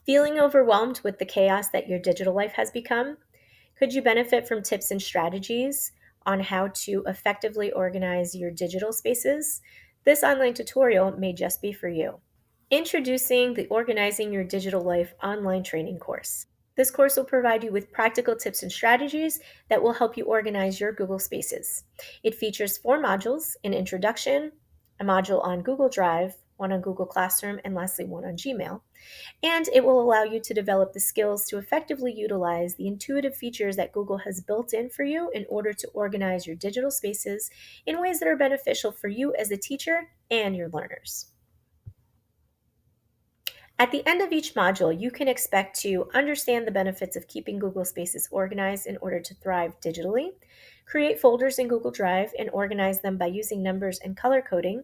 Feeling overwhelmed with the chaos that your digital life has become? Could you benefit from tips and strategies on how to effectively organize your digital spaces? This online tutorial may just be for you. Introducing the Organizing Your Digital Life online training course. This course will provide you with practical tips and strategies that will help you organize your Google Spaces. It features 4 modules: an introduction, a module on Google Drive, one on Google Classroom, and lastly, one on Gmail. And it will allow you to develop the skills to effectively utilize the intuitive features that Google has built in for you in order to organize your digital spaces in ways that are beneficial for you as a teacher and your learners. At the end of each module, you can expect to understand the benefits of keeping Google Spaces organized in order to thrive digitally, create folders in Google Drive and organize them by using numbers and color coding,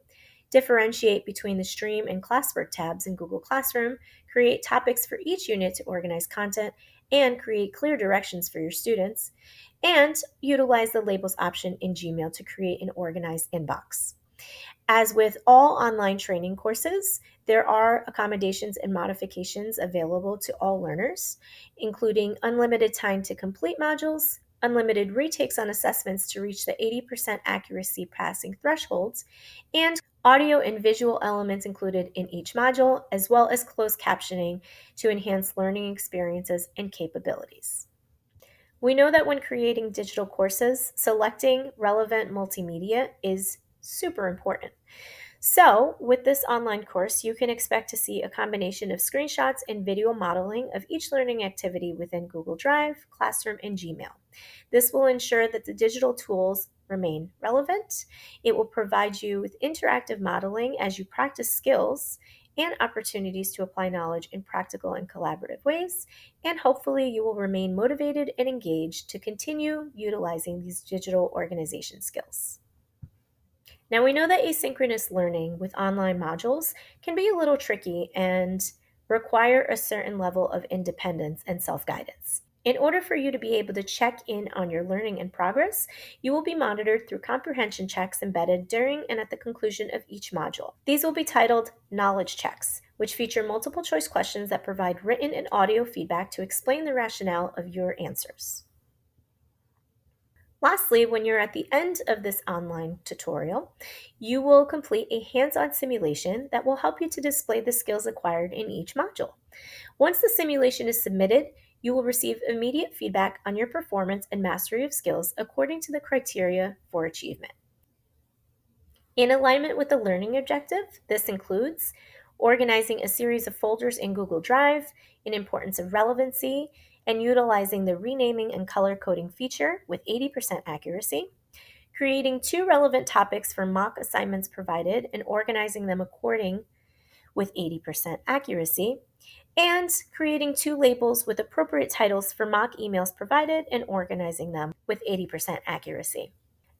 differentiate between the stream and classwork tabs in Google Classroom, create topics for each unit to organize content, and create clear directions for your students, and utilize the labels option in Gmail to create an organized inbox. As with all online training courses, there are accommodations and modifications available to all learners, including unlimited time to complete modules, unlimited retakes on assessments to reach the 80% accuracy passing thresholds, and audio and visual elements included in each module, as well as closed captioning to enhance learning experiences and capabilities. We know that when creating digital courses, selecting relevant multimedia is super important. So, with this online course, you can expect to see a combination of screenshots and video modeling of each learning activity within Google Drive, Classroom, and Gmail. This will ensure that the digital tools remain relevant. It will provide you with interactive modeling as you practice skills and opportunities to apply knowledge in practical and collaborative ways. And hopefully, you will remain motivated and engaged to continue utilizing these digital organization skills. Now, we know that asynchronous learning with online modules can be a little tricky and require a certain level of independence and self guidance. In order for you to be able to check in on your learning and progress, you will be monitored through comprehension checks embedded during and at the conclusion of each module. These will be titled knowledge checks, which feature multiple choice questions that provide written and audio feedback to explain the rationale of your answers. Lastly, when you're at the end of this online tutorial, you will complete a hands-on simulation that will help you to display the skills acquired in each module. Once the simulation is submitted, you will receive immediate feedback on your performance and mastery of skills according to the criteria for achievement. In alignment with the learning objective, this includes organizing a series of folders in Google Drive, in importance of relevancy, and utilizing the renaming and color coding feature with 80% accuracy, creating 2 relevant topics for mock assignments provided and organizing them according with 80% accuracy, and creating 2 labels with appropriate titles for mock emails provided and organizing them with 80% accuracy.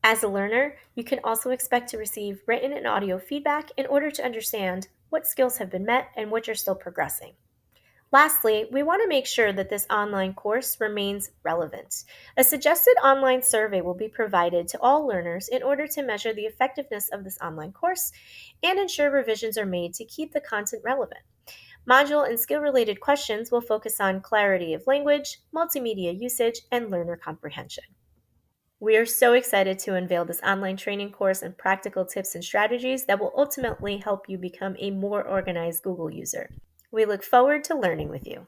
As a learner, you can also expect to receive written and audio feedback in order to understand what skills have been met and which are still progressing. Lastly, we want to make sure that this online course remains relevant. A suggested online survey will be provided to all learners in order to measure the effectiveness of this online course and ensure revisions are made to keep the content relevant. Module and skill-related questions will focus on clarity of language, multimedia usage, and learner comprehension. We are so excited to unveil this online training course and practical tips and strategies that will ultimately help you become a more organized Google user. We look forward to learning with you.